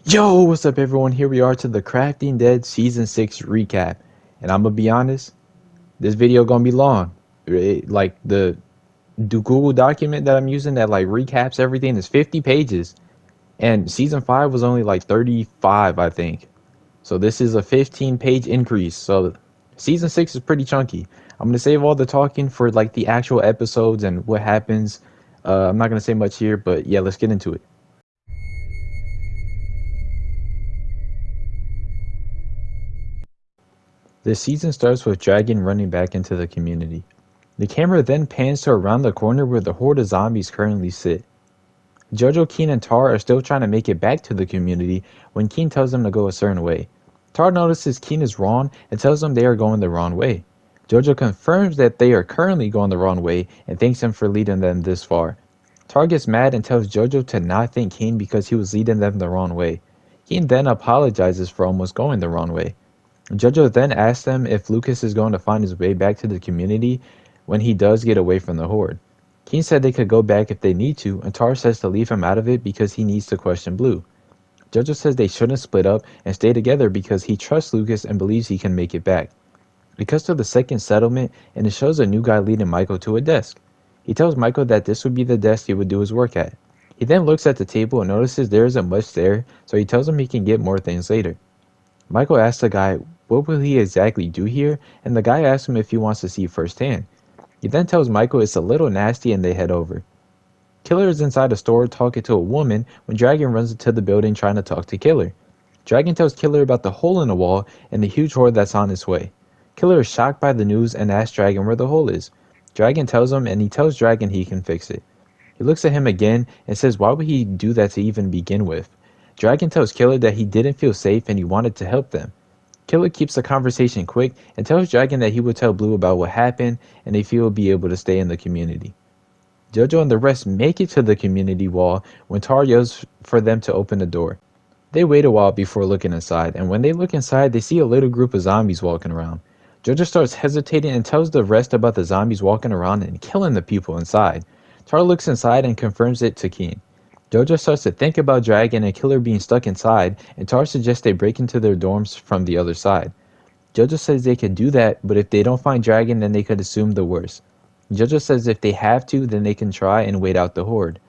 Yo, what's up everyone? Here we are to the Crafting Dead Season 6 recap. And I'm gonna be honest, this video gonna be long. Like the Google document that I'm using that like recaps everything is 50 pages. And Season 5 was only like 35, I think. So this is a 15-page increase. So Season 6 is pretty chunky. I'm gonna save all the talking for like the actual episodes and what happens. I'm not gonna say much here, but yeah, let's get into it. The season starts with Dragon running back into the community. The camera then pans to around the corner where the horde of zombies currently sit. Jojo, Keen, and Tar are still trying to make it back to the community when Keen tells them to go a certain way. Tar notices Keen is wrong and tells them they are going the wrong way. Jojo confirms that they are currently going the wrong way and thanks him for leading them this far. Tar gets mad and tells Jojo to not thank Keen because he was leading them the wrong way. Keen then apologizes for almost going the wrong way. Jojo then asks them if Lucas is going to find his way back to the community when he does get away from the horde. Keen said they could go back if they need to, and Tar says to leave him out of it because he needs to question Blue. Jojo says they shouldn't split up and stay together because he trusts Lucas and believes he can make it back. It cuts to the second settlement and it shows a new guy leading Michael to a desk. He tells Michael that this would be the desk he would do his work at. He then looks at the table and notices there isn't much there, so he tells him he can get more things later. Michael asks the guy what will he exactly do here, and the guy asks him if he wants to see firsthand. He then tells Michael it's a little nasty and they head over. Killer is inside a store talking to a woman when Dragon runs into the building trying to talk to Killer. Dragon tells Killer about the hole in the wall and the huge horde that's on its way. Killer is shocked by the news and asks Dragon where the hole is. Dragon tells him and he tells Dragon he can fix it. He looks at him again and says why would he do that to even begin with. Dragon tells Killer that he didn't feel safe and he wanted to help them. Killer keeps the conversation quick and tells Dragon that he would tell Blue about what happened and if he will be able to stay in the community. Jojo and the rest make it to the community wall when Tar yells for them to open the door. They wait a while before looking inside, and when they look inside, they see a little group of zombies walking around. Jojo starts hesitating and tells the rest about the zombies walking around and killing the people inside. Tar looks inside and confirms it to Keen. Jojo starts to think about Dragon and Killer being stuck inside, and Tar suggests they break into their dorms from the other side. Jojo says they could do that, but if they don't find Dragon, then they could assume the worst. Jojo says if they have to, then they can try and wait out the horde.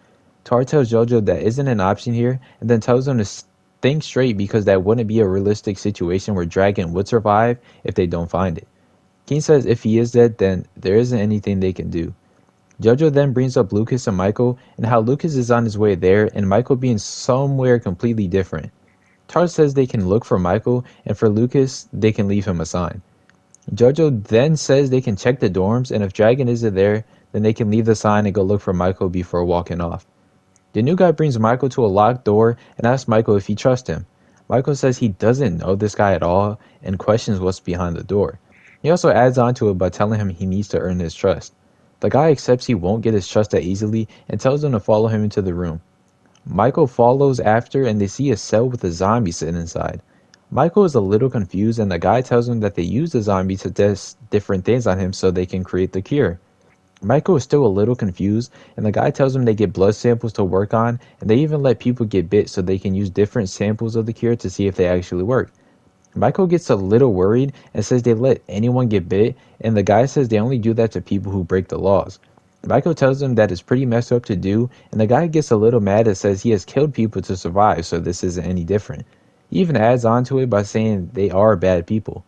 Tar tells Jojo that isn't an option here, and then tells them to think straight because that wouldn't be a realistic situation where Dragon would survive if they don't find it. Keen says if he is dead, then there isn't anything they can do. Jojo then brings up Lucas and Michael and how Lucas is on his way there and Michael being somewhere completely different. Tar says they can look for Michael and for Lucas they can leave him a sign. Jojo then says they can check the dorms and if Dragon isn't there then they can leave the sign and go look for Michael before walking off. The new guy brings Michael to a locked door and asks Michael if he trusts him. Michael says he doesn't know this guy at all and questions what's behind the door. He also adds on to it by telling him he needs to earn his trust. The guy accepts he won't get his trust that easily and tells them to follow him into the room. Michael follows after and they see a cell with a zombie sitting inside. Michael is a little confused and the guy tells him that they use the zombie to test different things on him so they can create the cure. Michael is still a little confused and the guy tells him they get blood samples to work on and they even let people get bit so they can use different samples of the cure to see if they actually work. Michael gets a little worried and says they let anyone get bit, and the guy says they only do that to people who break the laws. Michael tells them that it's pretty messed up to do, and the guy gets a little mad and says he has killed people to survive, so this isn't any different. He even adds on to it by saying they are bad people.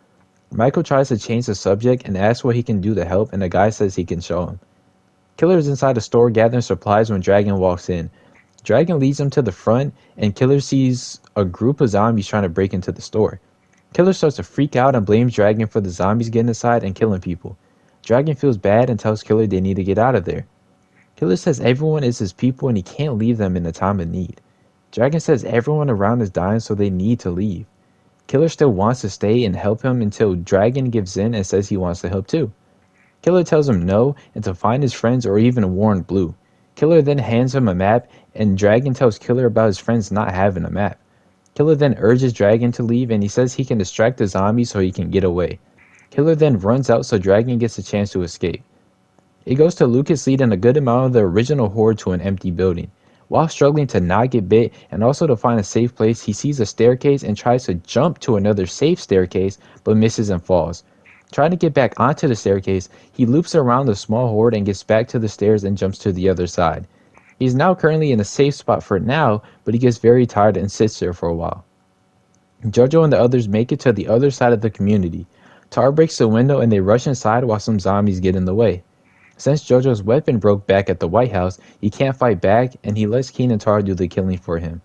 Michael tries to change the subject and asks what he can do to help, and the guy says he can show him. Killer is inside a store gathering supplies when Dragon walks in. Dragon leads him to the front, and Killer sees a group of zombies trying to break into the store. Killer starts to freak out and blames Dragon for the zombies getting inside and killing people. Dragon feels bad and tells Killer they need to get out of there. Killer says everyone is his people and he can't leave them in a time of need. Dragon says everyone around is dying so they need to leave. Killer still wants to stay and help him until Dragon gives in and says he wants to help too. Killer tells him no and to find his friends or even warn Blue. Killer then hands him a map and Dragon tells Killer about his friends not having a map. Killer then urges Dragon to leave and he says he can distract the zombies so he can get away. Killer then runs out so Dragon gets a chance to escape. It goes to Lucas leading a good amount of the original horde to an empty building. While struggling to not get bit and also to find a safe place, he sees a staircase and tries to jump to another safe staircase, but misses and falls. Trying to get back onto the staircase, he loops around the small horde and gets back to the stairs and jumps to the other side. He is now currently in a safe spot for now, but he gets very tired and sits there for a while. Jojo and the others make it to the other side of the community. Tar breaks the window and they rush inside while some zombies get in the way. Since Jojo's weapon broke back at the White House, he can't fight back and he lets Keen and Tar do the killing for him.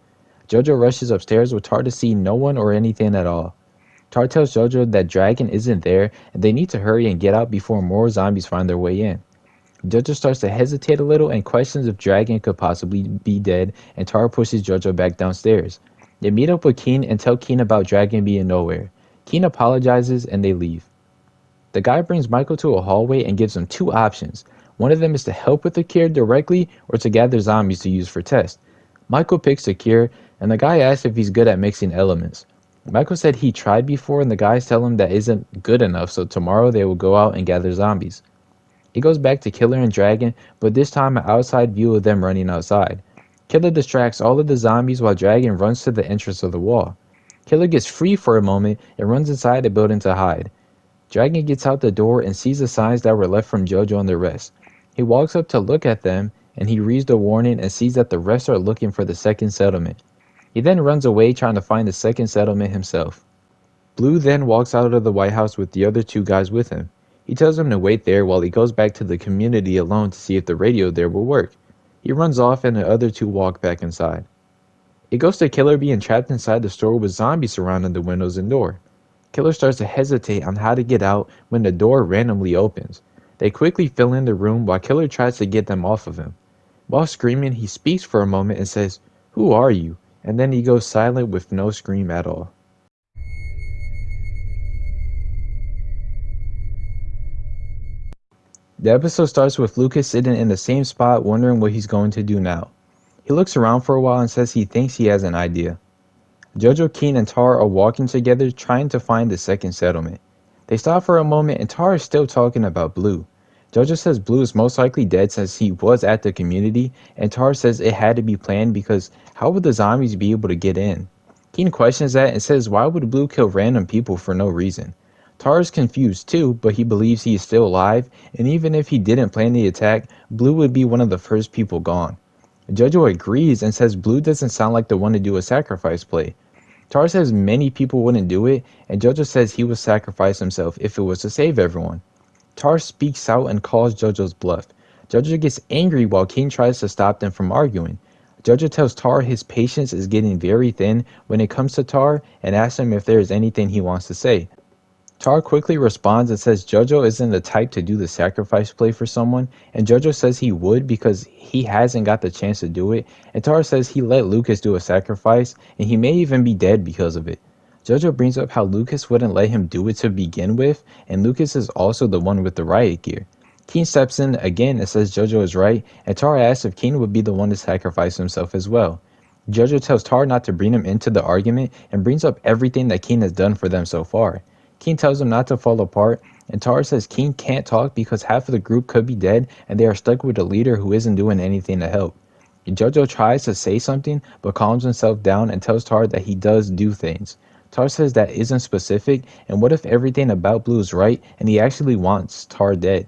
Jojo rushes upstairs with Tar to see no one or anything at all. Tar tells Jojo that Dragon isn't there and they need to hurry and get out before more zombies find their way in. Jojo starts to hesitate a little and questions if Dragon could possibly be dead, and Tar pushes Jojo back downstairs. They meet up with Keen and tell Keen about Dragon being nowhere. Keen apologizes and they leave. The guy brings Michael to a hallway and gives him two options. One of them is to help with the cure directly or to gather zombies to use for tests. Michael picks the cure and the guy asks if he's good at mixing elements. Michael said he tried before and the guys tell him that isn't good enough, so tomorrow they will go out and gather zombies. It goes back to Killer and Dragon, but this time an outside view of them running outside. Killer distracts all of the zombies while Dragon runs to the entrance of the wall. Killer gets free for a moment and runs inside the building to hide. Dragon gets out the door and sees the signs that were left from Jojo and the rest. He walks up to look at them and he reads the warning and sees that the rest are looking for the second settlement. He then runs away trying to find the second settlement himself. Blue then walks out of the White House with the other two guys with him. He tells them to wait there while he goes back to the community alone to see if the radio there will work. He runs off and the other two walk back inside. It goes to Killer being trapped inside the store with zombies surrounding the windows and door. Killer starts to hesitate on how to get out when the door randomly opens. They quickly fill in the room while Killer tries to get them off of him. While screaming, he speaks for a moment and says, "Who are you?" And then he goes silent with no scream at all. The episode starts with Lucas sitting in the same spot wondering what he's going to do now. He looks around for a while and says he thinks he has an idea. Jojo, Keen, and Tar are walking together trying to find the second settlement. They stop for a moment and Tar is still talking about Blue. Jojo says Blue is most likely dead since he was at the community, and Tar says it had to be planned because how would the zombies be able to get in? Keen questions that and says why would Blue kill random people for no reason? Tar is confused too, but he believes he is still alive, and even if he didn't plan the attack, Blue would be one of the first people gone. Jojo agrees and says Blue doesn't sound like the one to do a sacrifice play. Tar says many people wouldn't do it, and Jojo says he would sacrifice himself if it was to save everyone. Tar speaks out and calls Jojo's bluff. Jojo gets angry while King tries to stop them from arguing. Jojo tells Tar his patience is getting very thin when it comes to Tar and asks him if there is anything he wants to say. Tar quickly responds and says Jojo isn't the type to do the sacrifice play for someone, and Jojo says he would because he hasn't got the chance to do it, and Tar says he let Lucas do a sacrifice and he may even be dead because of it. Jojo brings up how Lucas wouldn't let him do it to begin with, and Lucas is also the one with the riot gear. Keen steps in again and says Jojo is right, and Tar asks if Keen would be the one to sacrifice himself as well. Jojo tells Tar not to bring him into the argument and brings up everything that Keen has done for them so far. Keen tells him not to fall apart, and Tar says Keen can't talk because half of the group could be dead and they are stuck with a leader who isn't doing anything to help. Jojo tries to say something but calms himself down and tells Tar that he does do things. Tar says that isn't specific, and what if everything about Blue is right and he actually wants Tar dead?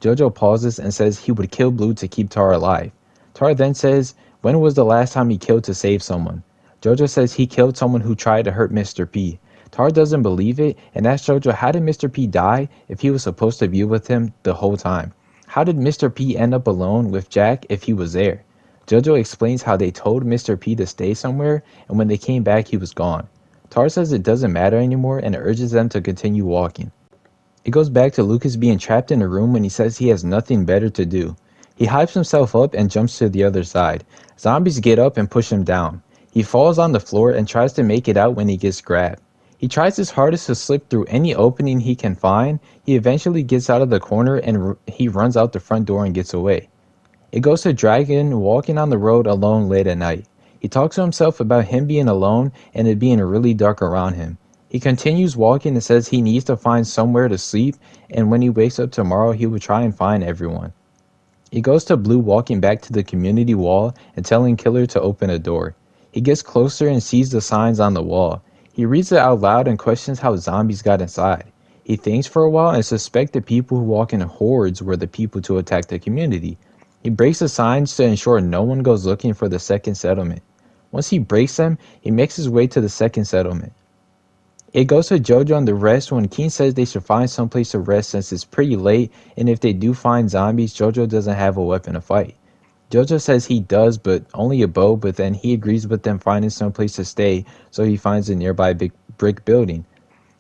Jojo pauses and says he would kill Blue to keep Tar alive. Tar then says, when was the last time he killed to save someone? Jojo says he killed someone who tried to hurt Mr. P. Tar doesn't believe it and asks Jojo how did Mr. P die if he was supposed to be with him the whole time? How did Mr. P end up alone with Jack if he was there? Jojo explains how they told Mr. P to stay somewhere and when they came back he was gone. Tar says it doesn't matter anymore and urges them to continue walking. It goes back to Lucas being trapped in a room when he says he has nothing better to do. He hypes himself up and jumps to the other side. Zombies get up and push him down. He falls on the floor and tries to make it out when he gets grabbed. He tries his hardest to slip through any opening he can find. He eventually gets out of the corner and he runs out the front door and gets away. It goes to Dragon walking on the road alone late at night. He talks to himself about him being alone and it being really dark around him. He continues walking and says he needs to find somewhere to sleep, and when he wakes up tomorrow he will try and find everyone. He goes to Blue walking back to the community wall and telling Killer to open a door. He gets closer and sees the signs on the wall. He reads it out loud and questions how zombies got inside. He thinks for a while and suspects the people who walk in hordes were the people to attack the community. He breaks the signs to ensure no one goes looking for the second settlement. Once he breaks them, he makes his way to the second settlement. It goes to Jojo and the rest when Keen says they should find someplace to rest since it's pretty late, and if they do find zombies, Jojo doesn't have a weapon to fight. Jojo says he does, but only a bow, but then he agrees with them finding someplace to stay, so he finds a nearby big brick building.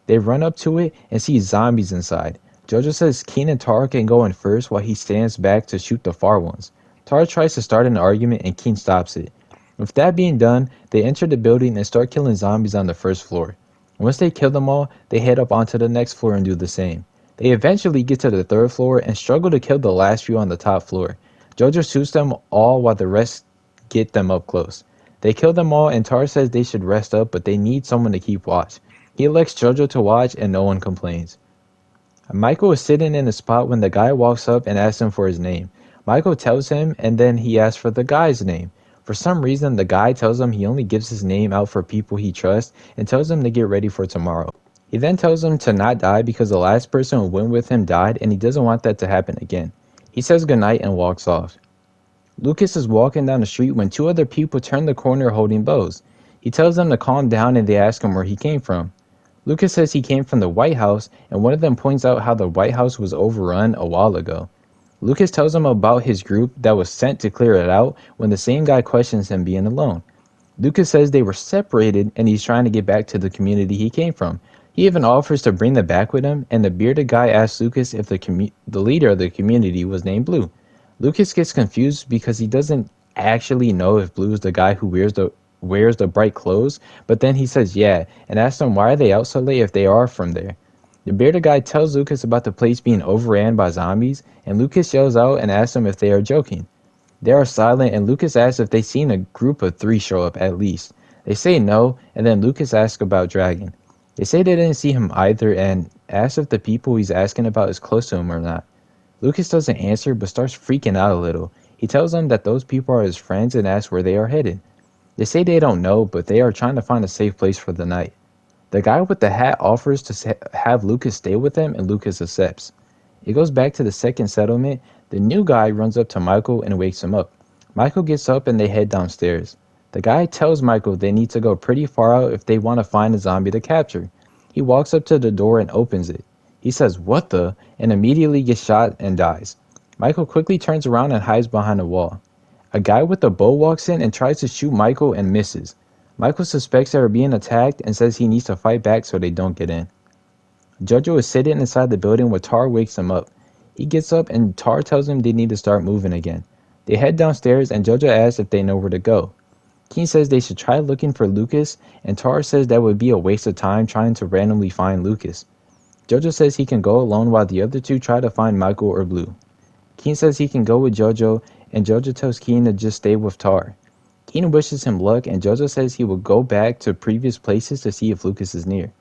They run up to it and see zombies inside. Jojo says Keen and Tara can go in first while he stands back to shoot the far ones. Tara tries to start an argument and Keen stops it. With that being done, they enter the building and start killing zombies on the first floor. Once they kill them all, they head up onto the next floor and do the same. They eventually get to the third floor and struggle to kill the last few on the top floor. Jojo shoots them all while the rest get them up close. They kill them all and Tar says they should rest up, but they need someone to keep watch. He elects Jojo to watch and no one complains. Michael is sitting in a spot when the guy walks up and asks him for his name. Michael tells him and then he asks for the guy's name. For some reason, the guy tells him he only gives his name out for people he trusts and tells him to get ready for tomorrow. He then tells him to not die because the last person who went with him died and he doesn't want that to happen again. He says goodnight and walks off. Lucas is walking down the street when two other people turn the corner holding bows. He tells them to calm down and they ask him where he came from. Lucas says he came from the White House and one of them points out how the White House was overrun a while ago. Lucas tells him about his group that was sent to clear it out when the same guy questions him being alone. Lucas says they were separated and he's trying to get back to the community he came from. He even offers to bring them back with him, and the bearded guy asks Lucas if the leader of the community was named Blue. Lucas gets confused because he doesn't actually know if Blue is the guy who wears the bright clothes, but then he says yeah and asks them why are they out so late if they are from there. The bearded guy tells Lucas about the place being overran by zombies, and Lucas yells out and asks them if they are joking. They are silent, and Lucas asks if they've seen a group of 3 show up at least. They say no, and then Lucas asks about Dragon. They say they didn't see him either, and asks if the people he's asking about is close to him or not. Lucas doesn't answer, but starts freaking out a little. He tells them that those people are his friends and asks where they are headed. They say they don't know, but they are trying to find a safe place for the night. The guy with the hat offers to have Lucas stay with them, and Lucas accepts. It goes back to the second settlement. The new guy runs up to Michael and wakes him up. Michael gets up and they head downstairs. The guy tells Michael they need to go pretty far out if they want to find a zombie to capture. He walks up to the door and opens it. He says, "What the?" and immediately gets shot and dies. Michael quickly turns around and hides behind a wall. A guy with a bow walks in and tries to shoot Michael and misses. Michael suspects they are being attacked and says he needs to fight back so they don't get in. Jojo is sitting inside the building where Tar wakes him up. He gets up and Tar tells him they need to start moving again. They head downstairs and Jojo asks if they know where to go. Keen says they should try looking for Lucas, and Tar says that would be a waste of time trying to randomly find Lucas. Jojo says he can go alone while the other two try to find Michael or Blue. Keen says he can go with Jojo, and Jojo tells Keen to just stay with Tar. Keen wishes him luck, and Jojo says he will go back to previous places to see if Lucas is near.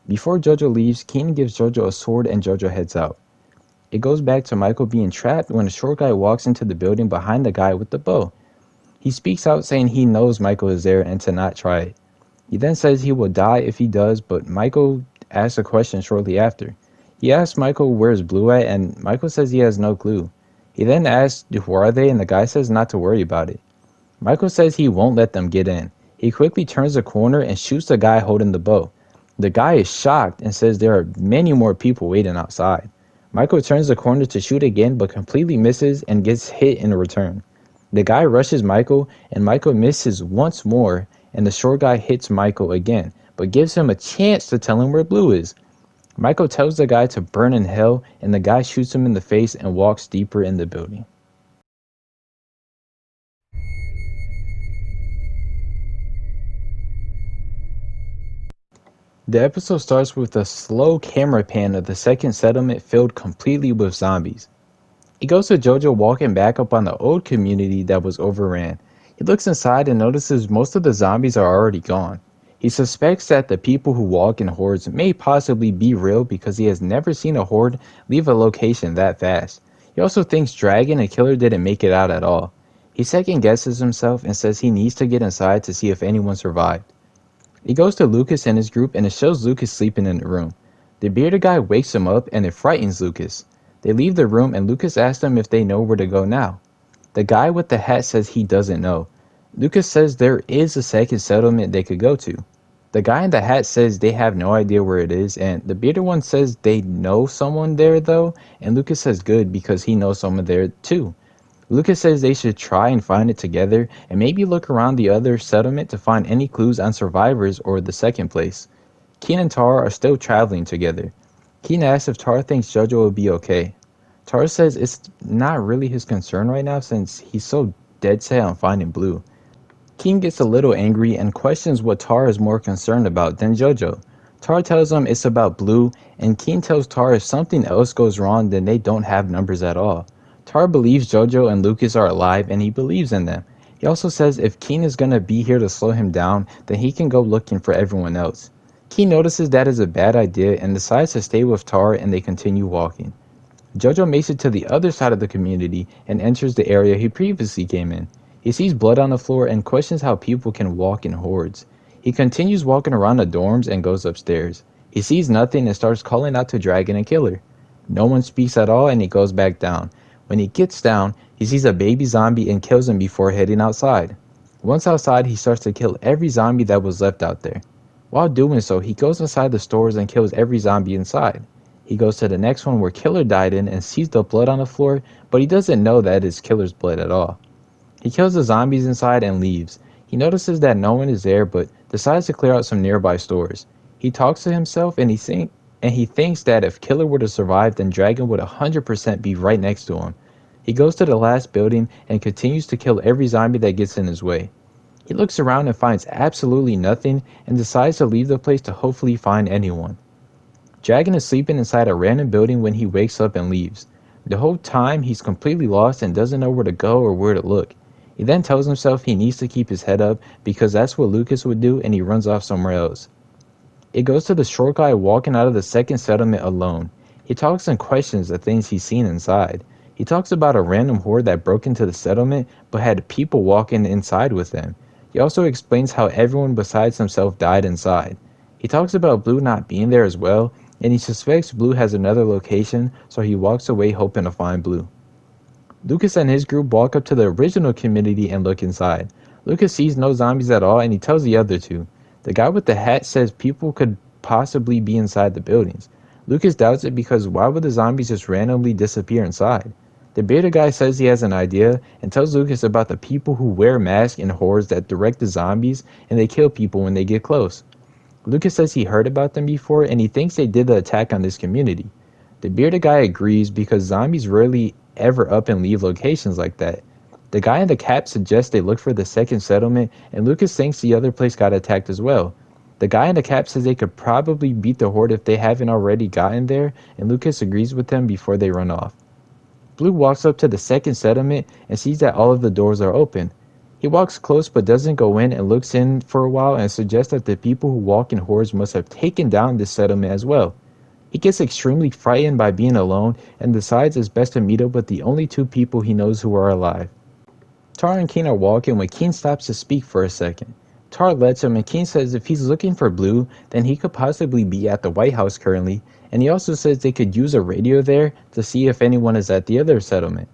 Before Jojo leaves, Keen gives Jojo a sword and Jojo heads out. It goes back to Michael being trapped when a short guy walks into the building behind the guy with the bow. He speaks out saying he knows Michael is there and to not try it. He then says he will die if he does, but Michael asks a question shortly after. He asks Michael where's Blue at, and Michael says he has no clue. He then asks who are they, and the guy says not to worry about it. Michael says he won't let them get in. He quickly turns the corner and shoots the guy holding the bow. The guy is shocked and says there are many more people waiting outside. Michael turns the corner to shoot again but completely misses and gets hit in return. The guy rushes Michael and Michael misses once more, and the short guy hits Michael again but gives him a chance to tell him where Blue is. Michael tells the guy to burn in hell, and the guy shoots him in the face and walks deeper in the building. The episode starts with a slow camera pan of the second settlement filled completely with zombies. It goes to Jojo walking back up on the old community that was overran. He looks inside and notices most of the zombies are already gone. He suspects that the people who walk in hordes may possibly be real because he has never seen a horde leave a location that fast. He also thinks Dragon and Killer didn't make it out at all. He second guesses himself and says he needs to get inside to see if anyone survived. He goes to Lucas and his group and it shows Lucas sleeping in the room. The bearded guy wakes him up and it frightens Lucas. They leave the room and Lucas asks them if they know where to go now. The guy with the hat says he doesn't know. Lucas says there is a second settlement they could go to. The guy in the hat says they have no idea where it is, and the bearded one says they know someone there though, and Lucas says good because he knows someone there too. Lucas says they should try and find it together and maybe look around the other settlement to find any clues on survivors or the second place. Keen and Tara are still traveling together. Keen asks if Tara thinks Jojo will be okay. Tara says it's not really his concern right now since he's so dead set on finding Blue. Keen gets a little angry and questions what Tara is more concerned about than Jojo. Tara tells him it's about Blue, and Keen tells Tara if something else goes wrong then they don't have numbers at all. Tara believes Jojo and Lucas are alive and he believes in them. He also says if Keen is gonna be here to slow him down, then he can go looking for everyone else. Keen notices that is a bad idea and decides to stay with Tara and they continue walking. Jojo makes it to the other side of the community and enters the area he previously came in. He sees blood on the floor and questions how people can walk in hordes. He continues walking around the dorms and goes upstairs. He sees nothing and starts calling out to Dragon and Killer. No one speaks at all and he goes back down. When he gets down, he sees a baby zombie and kills him before heading outside. Once outside, he starts to kill every zombie that was left out there. While doing so, he goes inside the stores and kills every zombie inside. He goes to the next one where Killer died in and sees the blood on the floor, but he doesn't know that it's Killer's blood at all. He kills the zombies inside and leaves. He notices that no one is there but decides to clear out some nearby stores. He talks to himself and he thinks that if Killer were to survive then Dragon would 100% be right next to him. He goes to the last building and continues to kill every zombie that gets in his way. He looks around and finds absolutely nothing and decides to leave the place to hopefully find anyone. Dragon is sleeping inside a random building when he wakes up and leaves. The whole time he's completely lost and doesn't know where to go or where to look. He then tells himself he needs to keep his head up because that's what Lucas would do and he runs off somewhere else. It goes to the short guy walking out of the second settlement alone. He talks and questions the things he's seen inside. He talks about a random horde that broke into the settlement but had people walking inside with them. He also explains how everyone besides himself died inside. He talks about Blue not being there as well, and he suspects Blue has another location, so he walks away hoping to find Blue. Lucas and his group walk up to the original community and look inside. Lucas sees no zombies at all and he tells the other two. The guy with the hat says people could possibly be inside the buildings. Lucas doubts it because why would the zombies just randomly disappear inside? The bearded guy says he has an idea and tells Lucas about the people who wear masks in hordes that direct the zombies and they kill people when they get close. Lucas says he heard about them before and he thinks they did the attack on this community. The bearded guy agrees because zombies rarely ever up and leave locations like that. The guy in the cap suggests they look for the second settlement and Lucas thinks the other place got attacked as well. The guy in the cap says they could probably beat the horde if they haven't already gotten there and Lucas agrees with them before they run off. Blue walks up to the second settlement and sees that all of the doors are open. He walks close but doesn't go in and looks in for a while and suggests that the people who walk in hordes must have taken down this settlement as well. He gets extremely frightened by being alone and decides it's best to meet up with the only two people he knows who are alive. Tara and Keen are walking when Keen stops to speak for a second. Tara lets him and Keen says if he's looking for Blue, then he could possibly be at the White House currently, and he also says they could use a radio there to see if anyone is at the other settlement.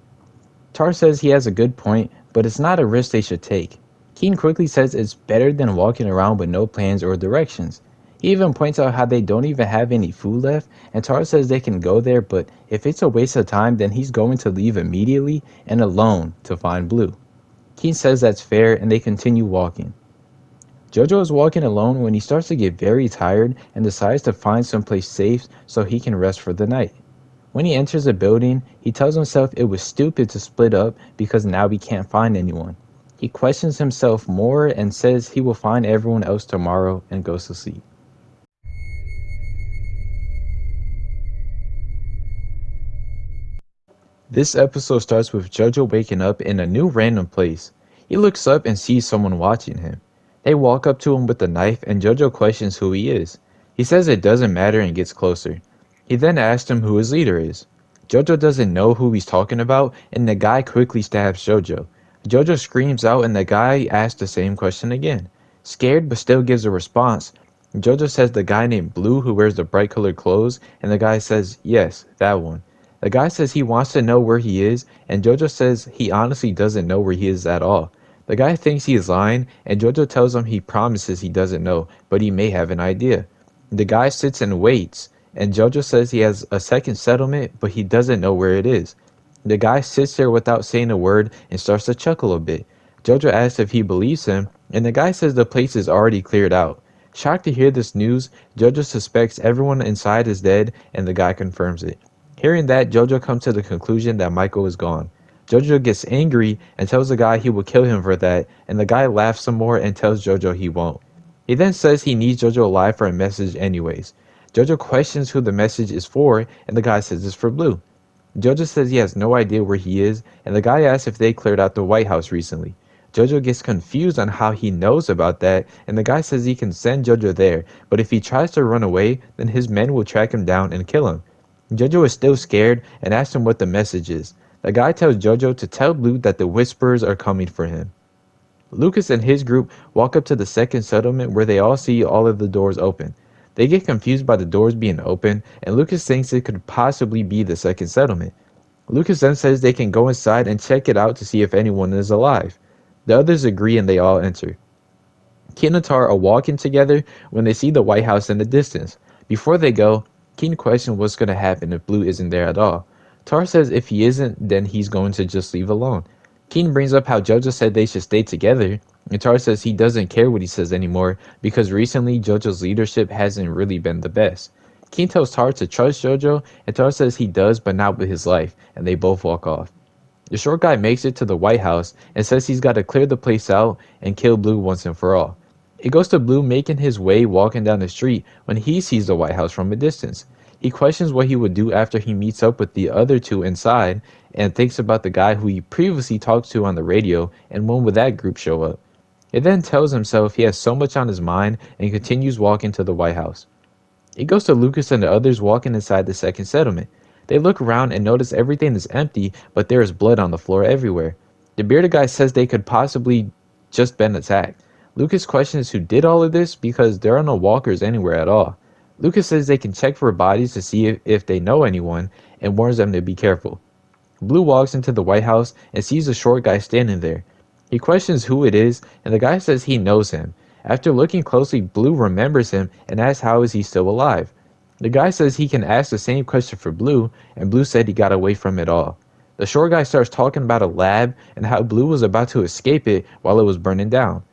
Tara says he has a good point, but it's not a risk they should take. Keen quickly says it's better than walking around with no plans or directions. He even points out how they don't even have any food left, and Tara says they can go there, but if it's a waste of time, then he's going to leave immediately and alone to find Blue. Keen says that's fair, and they continue walking. Jojo is walking alone when he starts to get very tired and decides to find someplace safe so he can rest for the night. When he enters a building, he tells himself it was stupid to split up because now he can't find anyone. He questions himself more and says he will find everyone else tomorrow and goes to sleep. This episode starts with Jojo waking up in a new random place. He looks up and sees someone watching him. They walk up to him with a knife and Jojo questions who he is. He says it doesn't matter and gets closer. He then asks him who his leader is. Jojo doesn't know who he's talking about, and the guy quickly stabs Jojo. Jojo screams out, and the guy asks the same question again. Scared but still gives a response, Jojo says the guy named Blue who wears the bright colored clothes, and the guy says, yes, that one. The guy says he wants to know where he is, and Jojo says he honestly doesn't know where he is at all. The guy thinks he is lying, and Jojo tells him he promises he doesn't know, but he may have an idea. The guy sits and waits, and Jojo says he has a second settlement, but he doesn't know where it is. The guy sits there without saying a word and starts to chuckle a bit. Jojo asks if he believes him, and the guy says the place is already cleared out. Shocked to hear this news, Jojo suspects everyone inside is dead, and the guy confirms it. Hearing that, Jojo comes to the conclusion that Michael is gone. Jojo gets angry and tells the guy he will kill him for that, and the guy laughs some more and tells Jojo he won't. He then says he needs Jojo alive for a message anyways. Jojo questions who the message is for, and the guy says it's for Blue. Jojo says he has no idea where he is, and the guy asks if they cleared out the White House recently. Jojo gets confused on how he knows about that, and the guy says he can send Jojo there, but if he tries to run away, then his men will track him down and kill him. Jojo is still scared and asks him what the message is. The guy tells Jojo to tell Blue that the Whisperers are coming for him. Lucas and his group walk up to the second settlement where they all see all of the doors open. They get confused by the doors being open, and Lucas thinks it could possibly be the second settlement. Lucas then says they can go inside and check it out to see if anyone is alive. The others agree and they all enter. Keen and Tar are walking together when they see the White House in the distance. Before they go, Keen questions what's going to happen if Blue isn't there at all. Tar says if he isn't, then he's going to just leave alone. Keen brings up how Jojo said they should stay together, and Tar says he doesn't care what he says anymore because recently Jojo's leadership hasn't really been the best. Keen tells Tar to trust Jojo, and Tar says he does but not with his life, and they both walk off. The short guy makes it to the White House and says he's got to clear the place out and kill Blue once and for all. It goes to Blue making his way walking down the street when he sees the White House from a distance. He questions what he would do after he meets up with the other two inside and thinks about the guy who he previously talked to on the radio and when would that group show up. It then tells himself he has so much on his mind and continues walking to the White House. It goes to Lucas and the others walking inside the second settlement. They look around and notice everything is empty, but there is blood on the floor everywhere. The bearded guy says they could possibly just been attacked. Lucas questions who did all of this because there are no walkers anywhere at all. Lucas says they can check for bodies to see if they know anyone and warns them to be careful. Blue walks into the White House and sees a short guy standing there. He questions who it is, and the guy says he knows him. After looking closely, Blue remembers him and asks how is he still alive. The guy says he can ask the same question for Blue, and Blue said he got away from it all. The short guy starts talking about a lab and how Blue was about to escape it while it was burning down.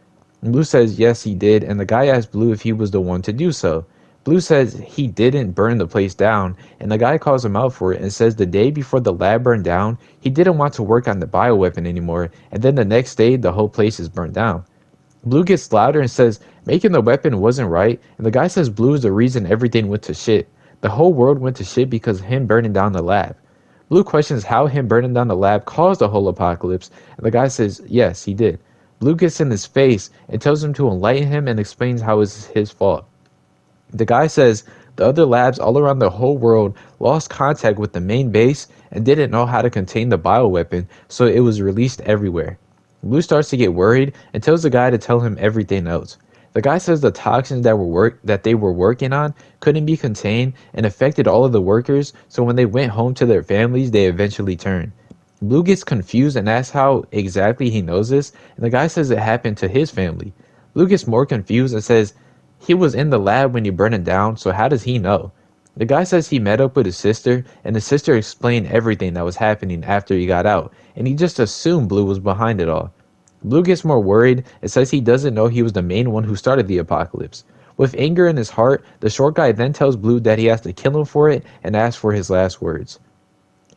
Blue says yes he did, and the guy asks Blue if he was the one to do so. Blue says he didn't burn the place down, and the guy calls him out for it and says the day before the lab burned down, he didn't want to work on the bioweapon anymore, and then the next day the whole place is burned down. Blue gets louder and says making the weapon wasn't right, and the guy says Blue is the reason everything went to shit. The whole world went to shit because of him burning down the lab. Blue questions how him burning down the lab caused the whole apocalypse, and the guy says yes, he did. Blue gets in his face and tells him to enlighten him and explains how it's his fault. The guy says the other labs all around the whole world lost contact with the main base and didn't know how to contain the bioweapon, so it was released everywhere. Blue starts to get worried and tells the guy to tell him everything else. The guy says the toxins that they were working on couldn't be contained and affected all of the workers, so when they went home to their families, they eventually turned. Blue gets confused and asks how exactly he knows this, and the guy says it happened to his family. Blue gets more confused and says he was in the lab when you burned it down, so how does he know? The guy says he met up with his sister, and his sister explained everything that was happening after he got out, and he just assumed Blue was behind it all. Blue gets more worried and says he doesn't know he was the main one who started the apocalypse. With anger in his heart, the short guy then tells Blue that he has to kill him for it and asks for his last words.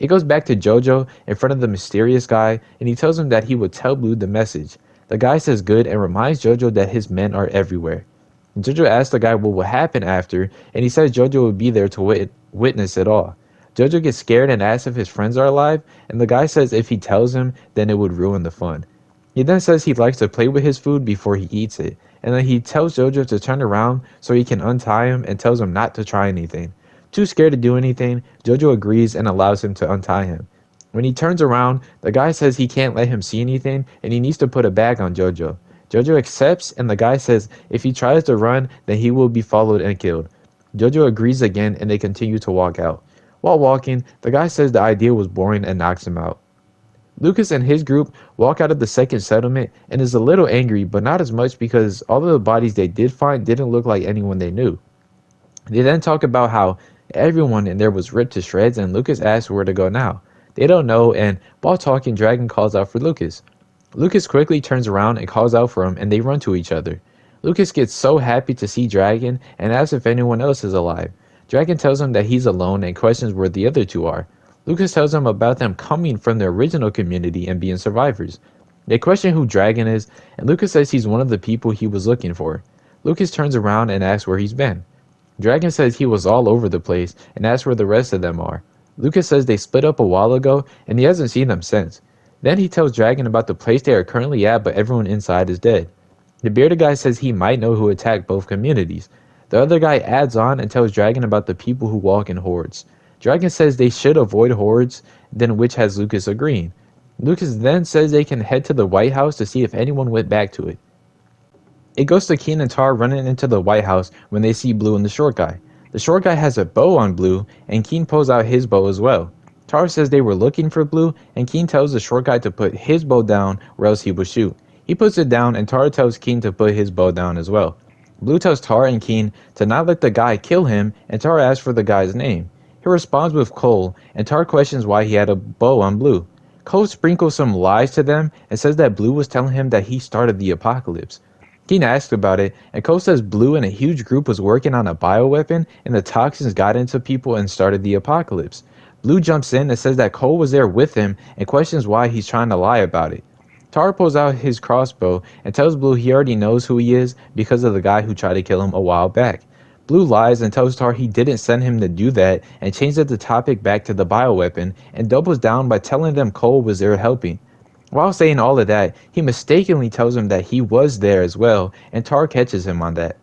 It goes back to Jojo in front of the mysterious guy, and he tells him that he would tell Blue the message. The guy says good and reminds Jojo that his men are everywhere. Jojo asks the guy what will happen after, and he says Jojo would be there to witness it all. Jojo gets scared and asks if his friends are alive, and the guy says if he tells him, then it would ruin the fun. He then says he likes to play with his food before he eats it, and then he tells Jojo to turn around so he can untie him and tells him not to try anything. Too scared to do anything, Jojo agrees and allows him to untie him. When he turns around, the guy says he can't let him see anything and he needs to put a bag on Jojo. Jojo accepts and the guy says if he tries to run, then he will be followed and killed. Jojo agrees again and they continue to walk out. While walking, the guy says the idea was boring and knocks him out. Lucas and his group walk out of the second settlement and is a little angry, but not as much because all of the bodies they did find didn't look like anyone they knew. They then talk about how everyone in there was ripped to shreds and Lucas asks where to go now. They don't know, and while talking, Dragon calls out for Lucas. Lucas quickly turns around and calls out for him and they run to each other. Lucas gets so happy to see Dragon and asks if anyone else is alive. Dragon tells him that he's alone and questions where the other two are. Lucas tells him about them coming from the original community and being survivors. They question who Dragon is, and Lucas says he's one of the people he was looking for. Lucas turns around and asks where he's been. Dragon says he was all over the place and asks where the rest of them are. Lucas says they split up a while ago and he hasn't seen them since. Then he tells Dragon about the place they are currently at, but everyone inside is dead. The bearded guy says he might know who attacked both communities. The other guy adds on and tells Dragon about the people who walk in hordes. Dragon says they should avoid hordes, then which has Lucas agreeing. Lucas then says they can head to the White House to see if anyone went back to it. It goes to Keen and Tar running into the White House when they see Blue and the short guy. The short guy has a bow on Blue, and Keen pulls out his bow as well. Tar says they were looking for Blue, and Keen tells the short guy to put his bow down or else he will shoot. He puts it down, and Tar tells Keen to put his bow down as well. Blue tells Tar and Keen to not let the guy kill him, and Tar asks for the guy's name. He responds with Cole, and Tar questions why he had a bow on Blue. Cole sprinkles some lies to them and says that Blue was telling him that he started the apocalypse. Keen asks about it, and Cole says Blue and a huge group was working on a bioweapon and the toxins got into people and started the apocalypse. Blue jumps in and says that Cole was there with him and questions why he's trying to lie about it. Tar pulls out his crossbow and tells Blue he already knows who he is because of the guy who tried to kill him a while back. Blue lies and tells Tar he didn't send him to do that and changes the topic back to the bioweapon and doubles down by telling them Cole was there helping. While saying all of that, he mistakenly tells him that he was there as well, and Tar catches him on that.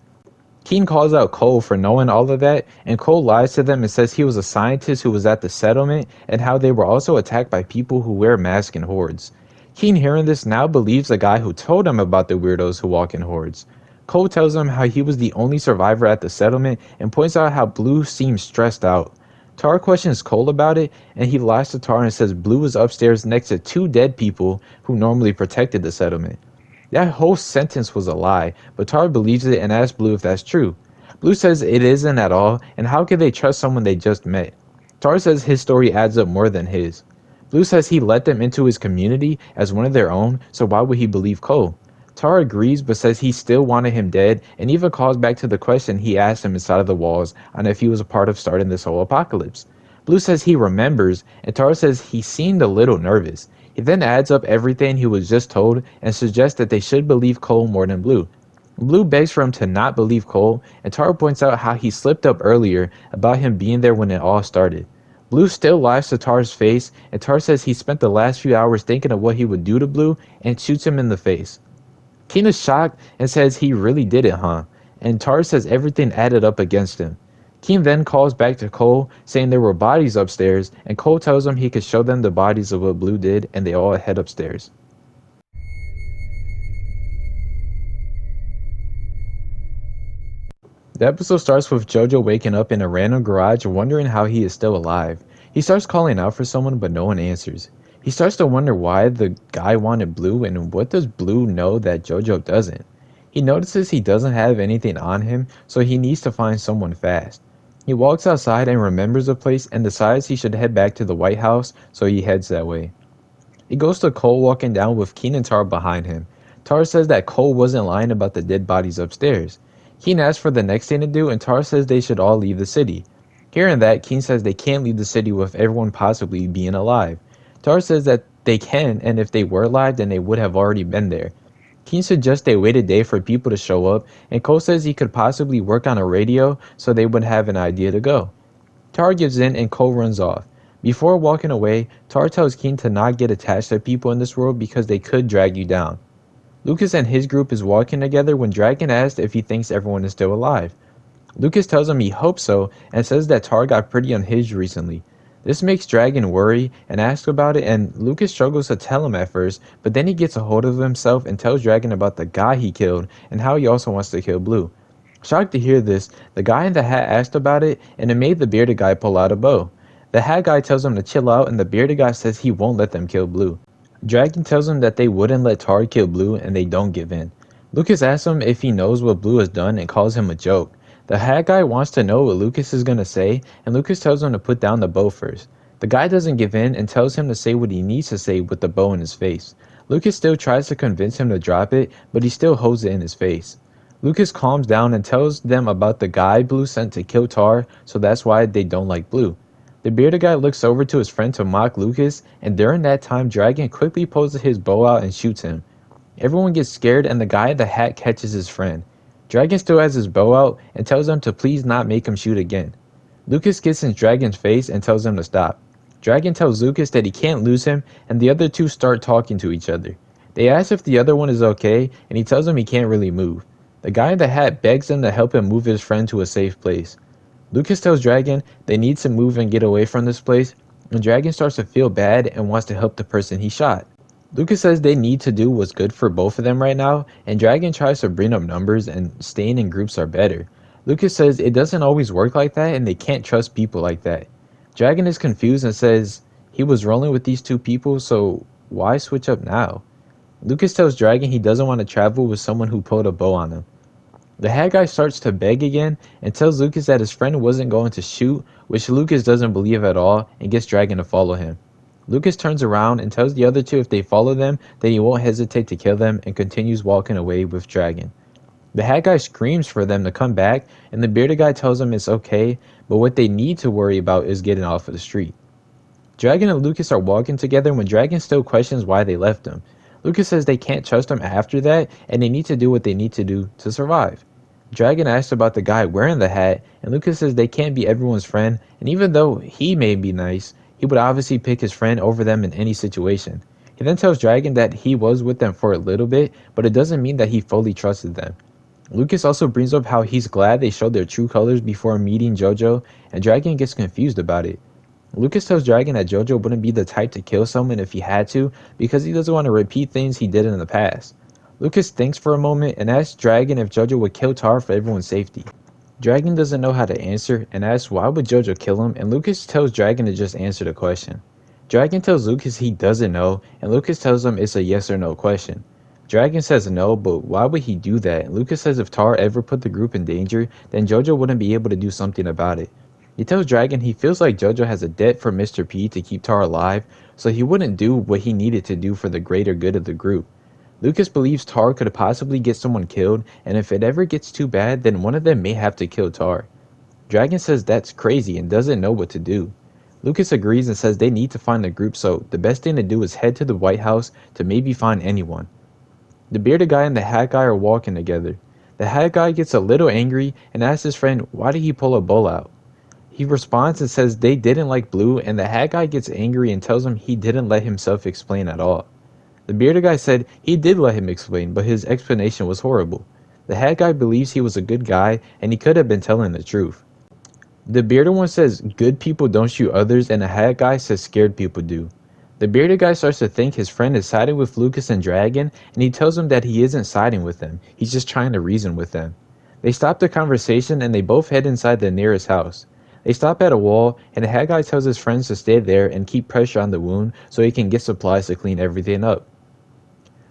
Keen calls out Cole for knowing all of that, and Cole lies to them and says he was a scientist who was at the settlement and how they were also attacked by people who wear masks in hordes. Keen, hearing this, now believes the guy who told him about the weirdos who walk in hordes. Cole tells him how he was the only survivor at the settlement and points out how Blue seems stressed out. Tar questions Cole about it, and he lies to Tar and says Blue was upstairs next to two dead people who normally protected the settlement. That whole sentence was a lie, but Tar believes it and asks Blue if that's true. Blue says it isn't at all, and how could they trust someone they just met? Tar says his story adds up more than his. Blue says he let them into his community as one of their own, so why would he believe Cole? Tar agrees but says he still wanted him dead and even calls back to the question he asked him inside of the walls on if he was a part of starting this whole apocalypse. Blue says he remembers and Tar says he seemed a little nervous. He then adds up everything he was just told and suggests that they should believe Cole more than Blue. Blue begs for him to not believe Cole, and Tar points out how he slipped up earlier about him being there when it all started. Blue still lies to Tar's face, and Tar says he spent the last few hours thinking of what he would do to Blue and shoots him in the face. Keen is shocked and says he really did it, huh? And Tar says everything added up against him. Keen then calls back to Cole, saying there were bodies upstairs, and Cole tells him he could show them the bodies of what Blue did, and they all head upstairs. The episode starts with Jojo waking up in a random garage wondering how he is still alive. He starts calling out for someone but no one answers. He starts to wonder why the guy wanted Blue and what does Blue know that Jojo doesn't. He notices he doesn't have anything on him, so he needs to find someone fast. He walks outside and remembers the place and decides he should head back to the White House, so he heads that way. He goes to Cole walking down with Keen and Tar behind him. Tar says that Cole wasn't lying about the dead bodies upstairs. Keen asks for the next thing to do and Tar says they should all leave the city. Hearing that, Keen says they can't leave the city with everyone possibly being alive. Tar says that they can, and if they were alive then they would have already been there. Keen suggests they wait a day for people to show up, and Cole says he could possibly work on a radio so they would have an idea to go. Tar gives in and Cole runs off. Before walking away, Tar tells Keen to not get attached to people in this world because they could drag you down. Lucas and his group is walking together when Dragon asks if he thinks everyone is still alive. Lucas tells him he hopes so and says that Tar got pretty unhinged recently. This makes Dragon worry and ask about it, and Lucas struggles to tell him at first, but then he gets a hold of himself and tells Dragon about the guy he killed and how he also wants to kill Blue. Shocked to hear this, the guy in the hat asked about it, and it made the bearded guy pull out a bow. The hat guy tells him to chill out, and the bearded guy says he won't let them kill Blue. Dragon tells him that they wouldn't let Tar kill Blue, and they don't give in. Lucas asks him if he knows what Blue has done and calls him a joke. The hat guy wants to know what Lucas is going to say, and Lucas tells him to put down the bow first. The guy doesn't give in and tells him to say what he needs to say with the bow in his face. Lucas still tries to convince him to drop it, but he still holds it in his face. Lucas calms down and tells them about the guy Blue sent to kill Tar, so that's why they don't like Blue. The bearded guy looks over to his friend to mock Lucas, and during that time Dragon quickly pulls his bow out and shoots him. Everyone gets scared and the guy in the hat catches his friend. Dragon still has his bow out and tells them to please not make him shoot again. Lucas gets in Dragon's face and tells him to stop. Dragon tells Lucas that he can't lose him, and the other two start talking to each other. They ask if the other one is okay, and he tells them he can't really move. The guy in the hat begs them to help him move his friend to a safe place. Lucas tells Dragon they need to move and get away from this place, and Dragon starts to feel bad and wants to help the person he shot. Lucas says they need to do what's good for both of them right now, and Dragon tries to bring up numbers and staying in groups are better. Lucas says it doesn't always work like that and they can't trust people like that. Dragon is confused and says he was rolling with these two people, so why switch up now? Lucas tells Dragon he doesn't want to travel with someone who pulled a bow on him. The hat guy starts to beg again and tells Lucas that his friend wasn't going to shoot, which Lucas doesn't believe at all, and gets Dragon to follow him. Lucas turns around and tells the other two if they follow them, that he won't hesitate to kill them, and continues walking away with Dragon. The hat guy screams for them to come back, and the bearded guy tells them it's okay, but what they need to worry about is getting off of the street. Dragon and Lucas are walking together when Dragon still questions why they left him. Lucas says they can't trust him after that, and they need to do what they need to do to survive. Dragon asks about the guy wearing the hat, and Lucas says they can't be everyone's friend, and even though he may be nice, he would obviously pick his friend over them in any situation. He then tells Dragon that he was with them for a little bit, but it doesn't mean that he fully trusted them. Lucas also brings up how he's glad they showed their true colors before meeting Jojo, and Dragon gets confused about it. Lucas tells Dragon that Jojo wouldn't be the type to kill someone if he had to, because he doesn't want to repeat things he did in the past. Lucas thinks for a moment and asks Dragon if Jojo would kill Tar for everyone's safety. Dragon doesn't know how to answer and asks why would Jojo kill him, and Lucas tells Dragon to just answer the question. Dragon tells Lucas he doesn't know, and Lucas tells him it's a yes or no question. Dragon says no, but why would he do that? And Lucas says if Tar ever put the group in danger, then Jojo wouldn't be able to do something about it. He tells Dragon he feels like Jojo has a debt for Mr. P to keep Tar alive, so he wouldn't do what he needed to do for the greater good of the group. Lucas believes Tar could possibly get someone killed, and if it ever gets too bad, then one of them may have to kill Tar. Dragon says that's crazy and doesn't know what to do. Lucas agrees and says they need to find the group, so the best thing to do is head to the White House to maybe find anyone. The bearded guy and the hat guy are walking together. The hat guy gets a little angry and asks his friend why did he pull a bow out. He responds and says they didn't like Blue, and the hat guy gets angry and tells him he didn't let himself explain at all. The bearded guy said he did let him explain, but his explanation was horrible. The hat guy believes he was a good guy, and he could have been telling the truth. The bearded one says good people don't shoot others, and the hat guy says scared people do. The bearded guy starts to think his friend is siding with Lucas and Dragon, and he tells him that he isn't siding with them, he's just trying to reason with them. They stop the conversation and they both head inside the nearest house. They stop at a wall, and the hat guy tells his friends to stay there and keep pressure on the wound so he can get supplies to clean everything up.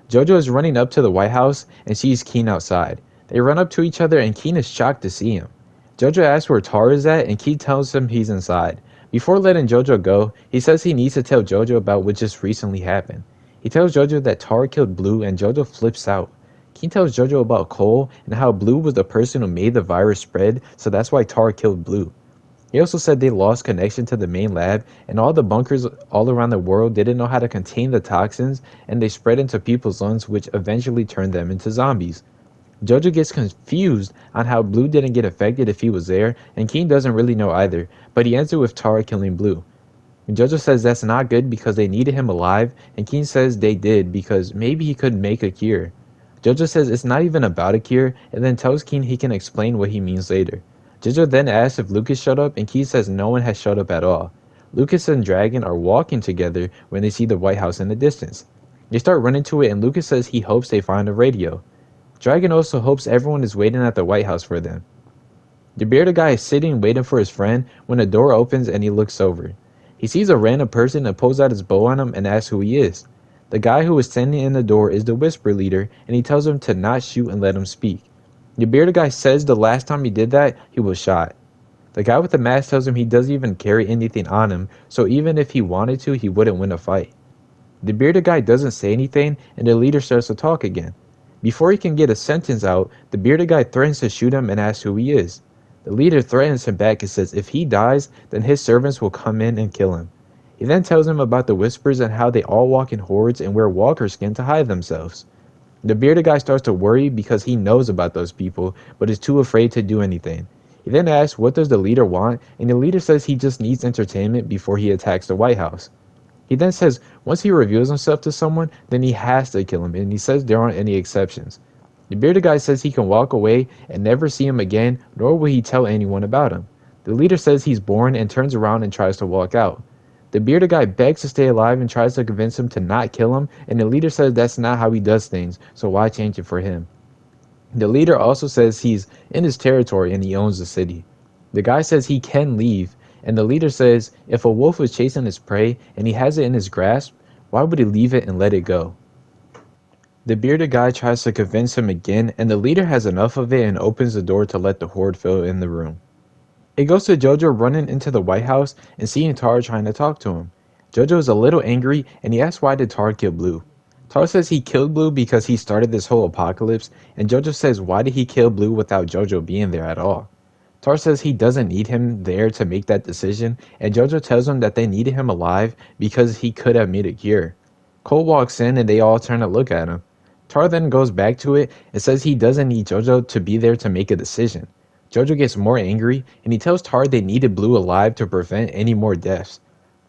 Jojo is running up to the White House and sees Keen outside. They run up to each other and Keen is shocked to see him. Jojo asks where Tar is at and Keen tells him he's inside. Before letting Jojo go, he says he needs to tell Jojo about what just recently happened. He tells Jojo that Tar killed Blue and Jojo flips out. Keen tells Jojo about Cole and how Blue was the person who made the virus spread, so that's why Tar killed Blue. He also said they lost connection to the main lab and all the bunkers all around the world didn't know how to contain the toxins and they spread into people's lungs, which eventually turned them into zombies. Jojo gets confused on how Blue didn't get affected if he was there, and Keen doesn't really know either, but he ends it with Tar killing Blue. Jojo says that's not good because they needed him alive, and Keen says they did because maybe he could make a cure. Jojo says it's not even about a cure, and then tells Keen he can explain what he means later. Jojo then asks if Lucas showed up, and Key says no one has showed up at all. Lucas and Dragon are walking together when they see the White House in the distance. They start running to it, and Lucas says he hopes they find a radio. Dragon also hopes everyone is waiting at the White House for them. The bearded guy is sitting waiting for his friend when a door opens and he looks over. He sees a random person and pulls out his bow on him and asks who he is. The guy who is standing in the door is the Whisper leader, and he tells him to not shoot and let him speak. The bearded guy says the last time he did that, he was shot. The guy with the mask tells him he doesn't even carry anything on him, so even if he wanted to, he wouldn't win a fight. The bearded guy doesn't say anything, and the leader starts to talk again. Before he can get a sentence out, the bearded guy threatens to shoot him and asks who he is. The leader threatens him back and says if he dies, then his servants will come in and kill him. He then tells him about the Whispers and how they all walk in hordes and wear walker skin to hide themselves. The bearded guy starts to worry because he knows about those people, but is too afraid to do anything. He then asks what does the leader want, and the leader says he just needs entertainment before he attacks the White House. He then says once he reveals himself to someone, then he has to kill him, and he says there aren't any exceptions. The bearded guy says he can walk away and never see him again, nor will he tell anyone about him. The leader says he's bored and turns around and tries to walk out. The bearded guy begs to stay alive and tries to convince him to not kill him, and the leader says that's not how he does things, so why change it for him? The leader also says he's in his territory and he owns the city. The guy says he can leave, and the leader says if a wolf is chasing his prey and he has it in his grasp, why would he leave it and let it go? The bearded guy tries to convince him again, and the leader has enough of it and opens the door to let the horde fill in the room. It goes to Jojo running into the White House and seeing Tara trying to talk to him. Jojo is a little angry and he asks why did Tara kill Blue. Tara says he killed Blue because he started this whole apocalypse, and Jojo says why did he kill Blue without Jojo being there at all. Tara says he doesn't need him there to make that decision, and Jojo tells him that they needed him alive because he could have made a cure. Cole walks in and they all turn to look at him. Tara then goes back to it and says he doesn't need Jojo to be there to make a decision. Jojo gets more angry and he tells Tara they needed Blue alive to prevent any more deaths.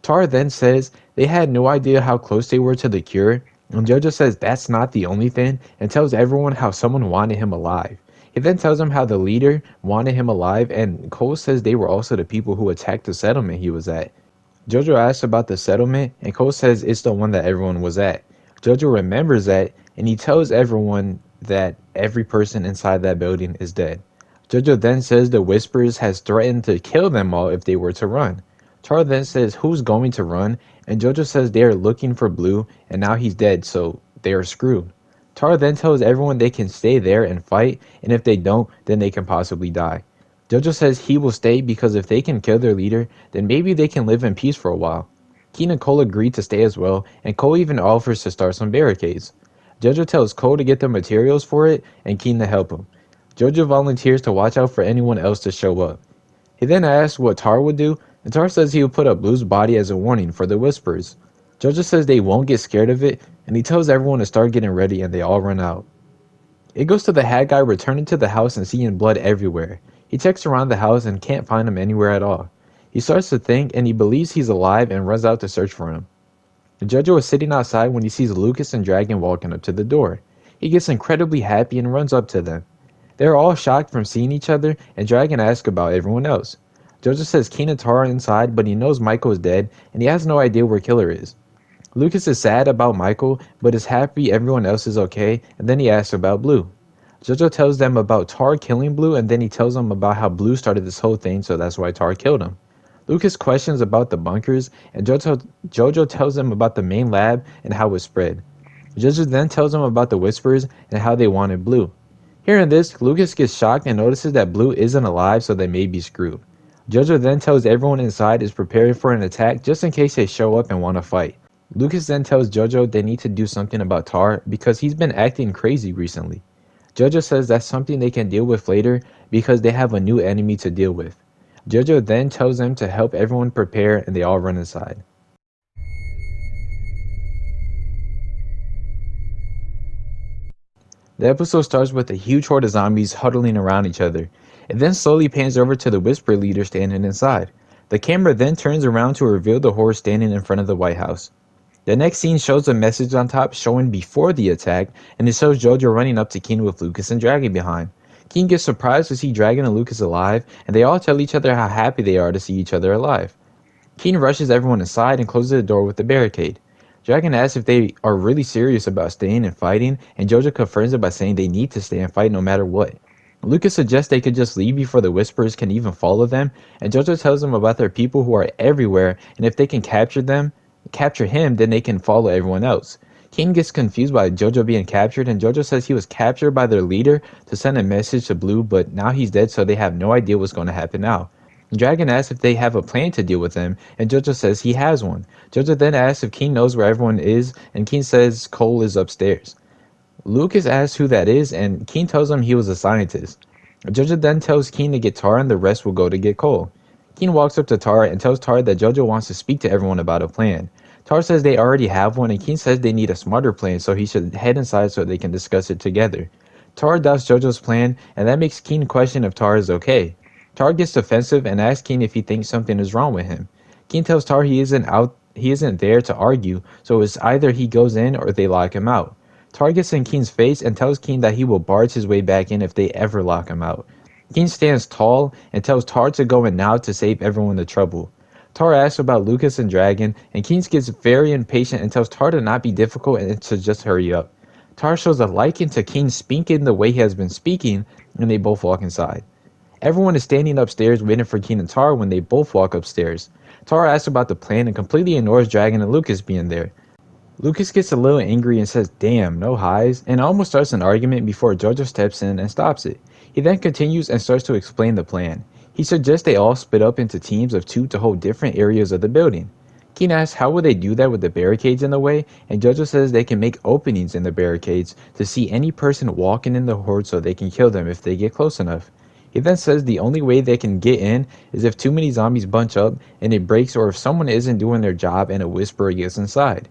Tara then says they had no idea how close they were to the cure, and Jojo says that's not the only thing and tells everyone how someone wanted him alive. He then tells them how the leader wanted him alive, and Cole says they were also the people who attacked the settlement he was at. Jojo asks about the settlement and Cole says it's the one that everyone was at. Jojo remembers that and he tells everyone that every person inside that building is dead. Jojo then says the Whispers has threatened to kill them all if they were to run. Tara then says who's going to run, and Jojo says they are looking for Blue and now he's dead, so they are screwed. Tara then tells everyone they can stay there and fight, and if they don't, then they can possibly die. Jojo says he will stay because if they can kill their leader, then maybe they can live in peace for a while. Keen and Cole agree to stay as well, and Cole even offers to start some barricades. Jojo tells Cole to get the materials for it and Keen to help him. Jojo volunteers to watch out for anyone else to show up. He then asks what Tara would do, and Tara says he would put up Blue's body as a warning for the Whispers. Jojo says they won't get scared of it, and he tells everyone to start getting ready and they all run out. It goes to the hat guy returning to the house and seeing blood everywhere. He checks around the house and can't find him anywhere at all. He starts to think and he believes he's alive and runs out to search for him. Jojo is sitting outside when he sees Lucas and Dragon walking up to the door. He gets incredibly happy and runs up to them. They are all shocked from seeing each other, and Dragon asks about everyone else. Jojo says Keen and Tara are inside, but he knows Michael is dead and he has no idea where Killer is. Lucas is sad about Michael, but is happy everyone else is okay, and then he asks about Blue. Jojo tells them about Tara killing Blue, and then he tells them about how Blue started this whole thing, so that's why Tara killed him. Lucas questions about the bunkers, and Jojo tells them about the main lab and how it spread. Jojo then tells them about the Whispers and how they wanted Blue. Hearing this, Lucas gets shocked and notices that Blue isn't alive, so they may be screwed. Jojo then tells everyone inside is preparing for an attack just in case they show up and want to fight. Lucas then tells Jojo they need to do something about Tara because he's been acting crazy recently. Jojo says that's something they can deal with later because they have a new enemy to deal with. Jojo then tells them to help everyone prepare and they all run inside. The episode starts with a huge horde of zombies huddling around each other. It then slowly pans over to the Whisper leader standing inside. The camera then turns around to reveal the horde standing in front of the White House. The next scene shows a message on top showing before the attack, and it shows Jojo running up to Keen with Lucas and Dragon behind. Keen gets surprised to see Dragon and Lucas alive, and they all tell each other how happy they are to see each other alive. Keen rushes everyone inside and closes the door with the barricade. Dragon asks if they are really serious about staying and fighting, and Jojo confirms it by saying they need to stay and fight no matter what. Lucas suggests they could just leave before the Whisperers can even follow them, and Jojo tells them about their people who are everywhere, and if they can capture him, then they can follow everyone else. Keen gets confused by Jojo being captured, and Jojo says he was captured by their leader to send a message to Blue, but now he's dead, so they have no idea what's going to happen now. Dragon asks if they have a plan to deal with him, and Jojo says he has one. Jojo then asks if Keen knows where everyone is, and Keen says Cole is upstairs. Lucas asks who that is, and Keen tells him he was a scientist. Jojo then tells Keen to get Tara, and the rest will go to get Cole. Keen walks up to Tara and tells Tara that Jojo wants to speak to everyone about a plan. Tara says they already have one, and Keen says they need a smarter plan, so he should head inside so they can discuss it together. Tara doubts Jojo's plan, and that makes Keen question if Tara is okay. Tara gets defensive and asks Keen if he thinks something is wrong with him. Keen tells Tara he isn't there to argue, so it's either he goes in or they lock him out. Tara gets in Keen's face and tells Keen that he will barge his way back in if they ever lock him out. Keen stands tall and tells Tara to go in now to save everyone the trouble. Tara asks about Lucas and Dragon, and Keen gets very impatient and tells Tara to not be difficult and to just hurry up. Tara shows a liking to Keen speaking the way he has been speaking, and they both walk inside. Everyone is standing upstairs waiting for Keen and Tara when they both walk upstairs. Tara asks about the plan and completely ignores Dragon and Lucas being there. Lucas gets a little angry and says, "Damn, no highs," and almost starts an argument before Jojo steps in and stops it. He then continues and starts to explain the plan. He suggests they all split up into teams of 2 to hold different areas of the building. Keen asks how would they do that with the barricades in the way, and Jojo says they can make openings in the barricades to see any person walking in the horde so they can kill them if they get close enough. He then says the only way they can get in is if too many zombies bunch up and it breaks, or if someone isn't doing their job and a Whisperer gets inside.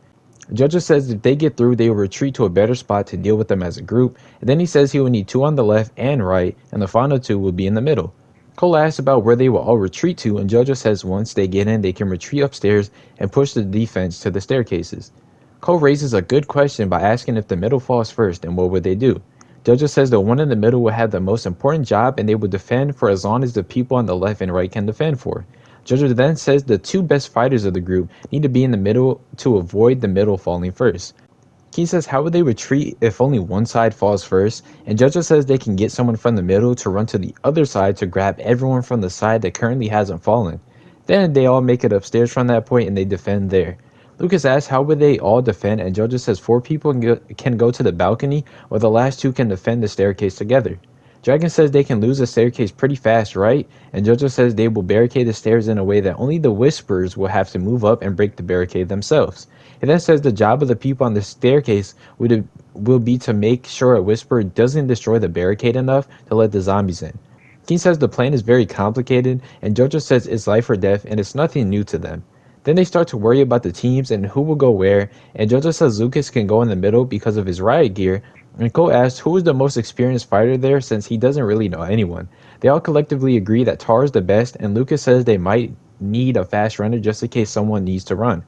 Jojo says if they get through, they will retreat to a better spot to deal with them as a group, and then he says he will need 2 on the left and right, and the final 2 will be in the middle. Cole asks about where they will all retreat to, and Jojo says once they get in, they can retreat upstairs and push the defense to the staircases. Cole raises a good question by asking if the middle falls first, and what would they do? Jojo says the one in the middle will have the most important job, and they will defend for as long as the people on the left and right can defend for. Jojo then says the 2 best fighters of the group need to be in the middle to avoid the middle falling first. Keen says how would they retreat if only one side falls first, and Jojo says they can get someone from the middle to run to the other side to grab everyone from the side that currently hasn't fallen. Then they all make it upstairs from that point and they defend there. Lucas asks how would they all defend, and Jojo says 4 people can go to the balcony, or the last 2 can defend the staircase together. Dragon says they can lose the staircase pretty fast, right? And Jojo says they will barricade the stairs in a way that only the Whisperers will have to move up and break the barricade themselves. He then says the job of the people on the staircase will be to make sure a Whisperer doesn't destroy the barricade enough to let the zombies in. Keen says the plan is very complicated, and Jojo says it's life or death and it's nothing new to them. Then they start to worry about the teams and who will go where, and Jojo says Lucas can go in the middle because of his riot gear, and Cole asks who is the most experienced fighter there since he doesn't really know anyone. They all collectively agree that Tara is the best, and Lucas says they might need a fast runner just in case someone needs to run.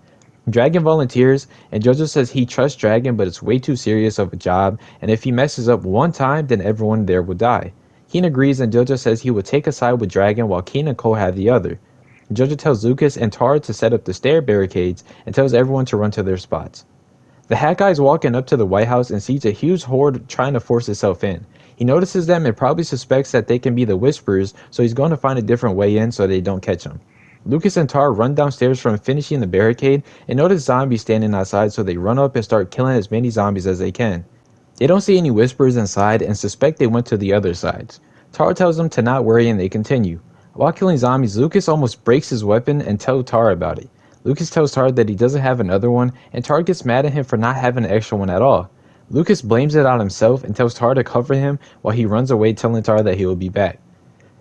Dragon volunteers, and Jojo says he trusts Dragon but it's way too serious of a job, and if he messes up one time then everyone there will die. Keen agrees, and Jojo says he will take a side with Dragon while Keen and Cole have the other. Jojo tells Lucas and Tara to set up the stair barricades and tells everyone to run to their spots. The Hat Guy is walking up to the White House and sees a huge horde trying to force itself in. He notices them and probably suspects that they can be the Whisperers, so he's going to find a different way in so they don't catch him. Lucas and Tara run downstairs from finishing the barricade and notice zombies standing outside, so they run up and start killing as many zombies as they can. They don't see any Whisperers inside and suspect they went to the other sides. Tara tells them to not worry and they continue. While killing zombies, Lucas almost breaks his weapon and tells Tara about it. Lucas tells Tara that he doesn't have another one, and Tara gets mad at him for not having an extra one at all. Lucas blames it on himself and tells Tara to cover him while he runs away, telling Tara that he will be back.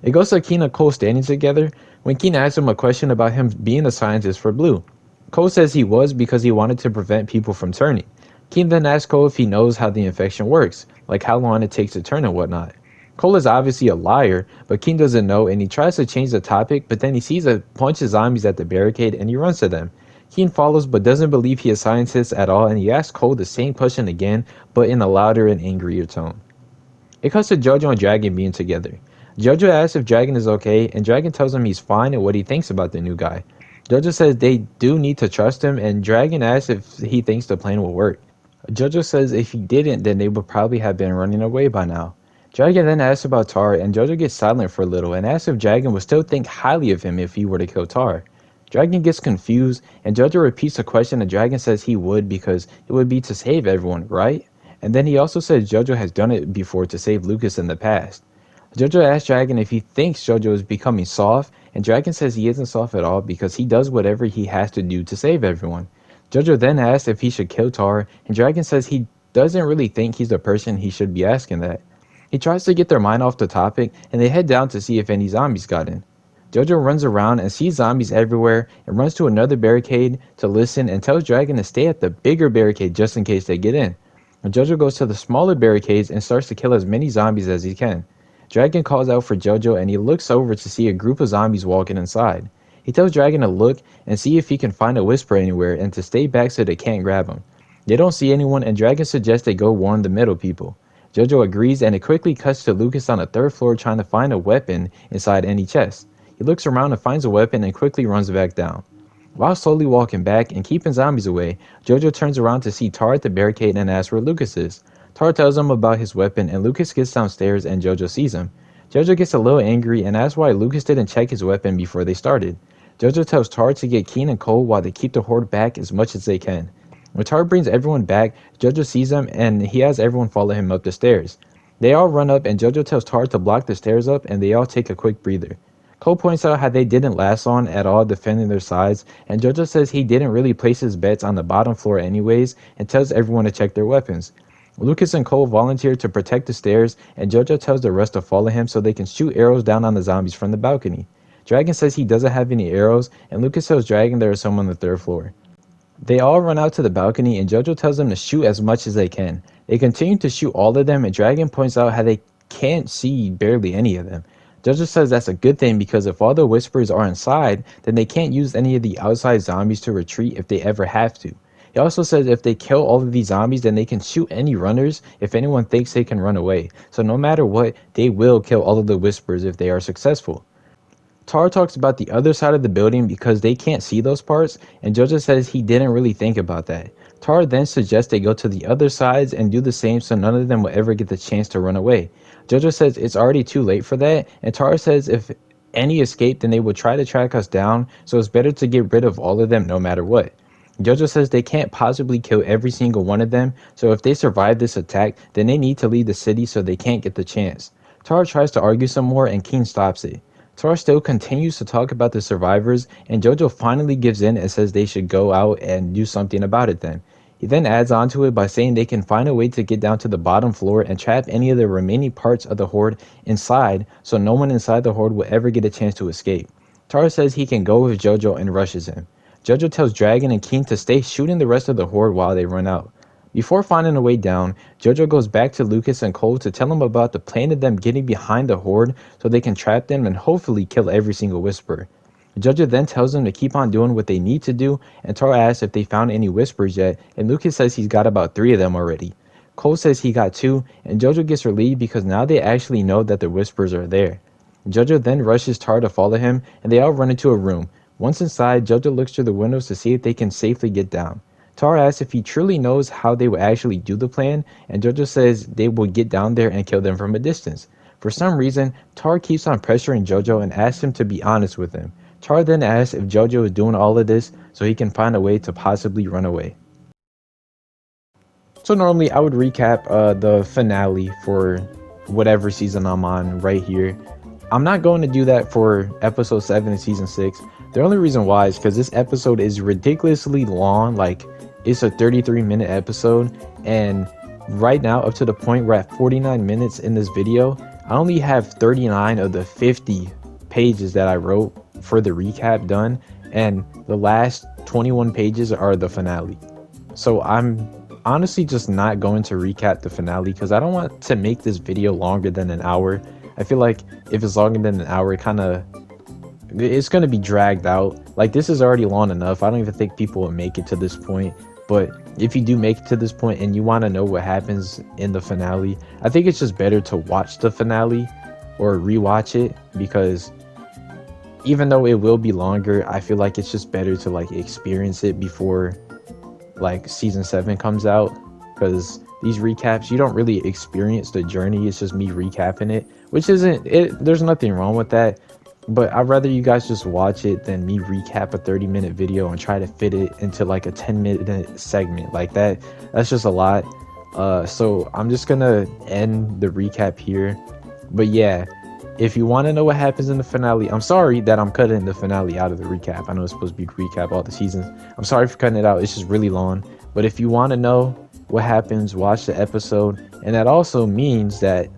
It goes to Keen and Cole standing together when Keen asks him a question about him being a scientist for Blue. Cole says he was because he wanted to prevent people from turning. Keen then asks Cole if he knows how the infection works, like how long it takes to turn and whatnot. Cole is obviously a liar, but Keen doesn't know, and he tries to change the topic, but then he sees a bunch of zombies at the barricade and he runs to them. Keen follows but doesn't believe he is a scientist at all, and he asks Cole the same question again, but in a louder and angrier tone. It cuts to Jojo and Dragon being together. Jojo asks if Dragon is okay, and Dragon tells him he's fine and what he thinks about the new guy. Jojo says they do need to trust him, and Dragon asks if he thinks the plan will work. Jojo says if he didn't, then they would probably have been running away by now. Dragon then asks about Tar, and Jojo gets silent for a little and asks if Dragon would still think highly of him if he were to kill Tar. Dragon gets confused, and Jojo repeats the question, and Dragon says he would because it would be to save everyone, right? And then he also says Jojo has done it before to save Lucas in the past. Jojo asks Dragon if he thinks Jojo is becoming soft, and Dragon says he isn't soft at all because he does whatever he has to do to save everyone. Jojo then asks if he should kill Tar, and Dragon says he doesn't really think he's the person he should be asking that. He tries to get their mind off the topic, and they head down to see if any zombies got in. Jojo runs around and sees zombies everywhere and runs to another barricade to listen and tells Dragon to stay at the bigger barricade just in case they get in. And Jojo goes to the smaller barricades and starts to kill as many zombies as he can. Dragon calls out for Jojo and he looks over to see a group of zombies walking inside. He tells Dragon to look and see if he can find a whisper anywhere and to stay back so they can't grab him. They don't see anyone and Dragon suggests they go warn the middle people. Jojo agrees and it quickly cuts to Lucas on the third floor trying to find a weapon inside any chest. He looks around and finds a weapon and quickly runs back down. While slowly walking back and keeping zombies away, Jojo turns around to see Tar at the barricade and asks where Lucas is. Tar tells him about his weapon and Lucas gets downstairs and Jojo sees him. Jojo gets a little angry and asks why Lucas didn't check his weapon before they started. Jojo tells Tar to get Keen and Cole while they keep the horde back as much as they can. When Tar brings everyone back, Jojo sees them and he has everyone follow him up the stairs. They all run up and Jojo tells Tar to block the stairs up and they all take a quick breather. Cole points out how they didn't last long at all defending their sides, and Jojo says he didn't really place his bets on the bottom floor anyways and tells everyone to check their weapons. Lucas and Cole volunteer to protect the stairs, and Jojo tells the rest to follow him so they can shoot arrows down on the zombies from the balcony. Dragon says he doesn't have any arrows, and Lucas tells Dragon there is someone on the third floor. They all run out to the balcony, and Jojo tells them to shoot as much as they can. They continue to shoot all of them, and Dragon points out how they can't see barely any of them. Jojo says that's a good thing because if all the whispers are inside, then they can't use any of the outside zombies to retreat if they ever have to. He also says if they kill all of these zombies, then they can shoot any runners if anyone thinks they can run away. So no matter what, they will kill all of the whispers if they are successful. Tar talks about the other side of the building because they can't see those parts, and Jojo says he didn't really think about that. Tar then suggests they go to the other sides and do the same so none of them will ever get the chance to run away. Jojo says it's already too late for that, and Tar says if any escape then they will try to track us down, so it's better to get rid of all of them no matter what. Jojo says they can't possibly kill every single one of them, so if they survive this attack, then they need to leave the city so they can't get the chance. Tar tries to argue some more and Keen stops it. Tar still continues to talk about the survivors, and Jojo finally gives in and says they should go out and do something about it then. He then adds on to it by saying they can find a way to get down to the bottom floor and trap any of the remaining parts of the horde inside so no one inside the horde will ever get a chance to escape. Tar says he can go with Jojo and rushes him. Jojo tells Dragon and Keen to stay shooting the rest of the horde while they run out. Before finding a way down, Jojo goes back to Lucas and Cole to tell them about the plan of them getting behind the horde so they can trap them and hopefully kill every single whisperer. Jojo then tells them to keep on doing what they need to do, and Tar asks if they found any whispers yet, and Lucas says he's got about 3 of them already. Cole says he got 2, and Jojo gets relieved because now they actually know that the whispers are there. Jojo then rushes Tar to follow him, and they all run into a room. Once inside, Jojo looks through the windows to see if they can safely get down. Tar asks if he truly knows how they will actually do the plan, and Jojo says they will get down there and kill them from a distance. For some reason, Tar keeps on pressuring Jojo and asks him to be honest with him. Tar then asks if Jojo is doing all of this so he can find a way to possibly run away. So normally I would recap the finale for whatever season I'm on right here. I'm not going to do that for episode 7 in season 6. The only reason why is because this episode is ridiculously long. Like, it's a 33-minute episode, and right now up to the point we're at 49 minutes in this video, I only have 39 of the 50 pages that I wrote for the recap done, and the last 21 pages are the finale. So I'm honestly just not going to recap the finale because I don't want to make this video longer than an hour. I feel like if it's longer than an hour, it's going to be dragged out. Like, this is already long enough. I don't even think people will make it to this point. But if you do make it to this point and you want to know what happens in the finale, I think it's just better to watch the finale or rewatch it, because even though it will be longer, I feel like it's just better to like experience it before like season 7 comes out, because these recaps, you don't really experience the journey. It's just me recapping it, which isn't it, there's nothing wrong with that, but I'd rather you guys just watch it than me recap a 30-minute video and try to fit it into like a 10-minute segment like that. That's just a lot. So I'm just gonna end the recap here. But yeah, if you want to know what happens in the finale, I'm sorry that I'm cutting the finale out of the recap. I know it's supposed to be recap all the seasons. I'm sorry for cutting it out. It's just really long. But if you want to know what happens, watch the episode. And that also means that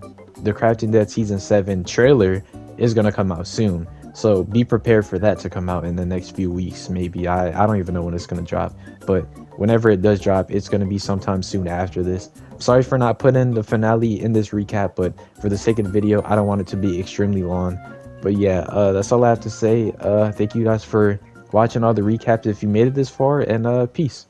the Crafting Dead season 7 trailer is going to come out soon. So be prepared for that to come out in the next few weeks, maybe. I don't even know when it's going to drop. But whenever it does drop, it's going to be sometime soon after this. Sorry for not putting the finale in this recap, but for the sake of the video, I don't want it to be extremely long. But yeah, that's all I have to say. Thank you guys for watching all the recaps if you made it this far, and peace.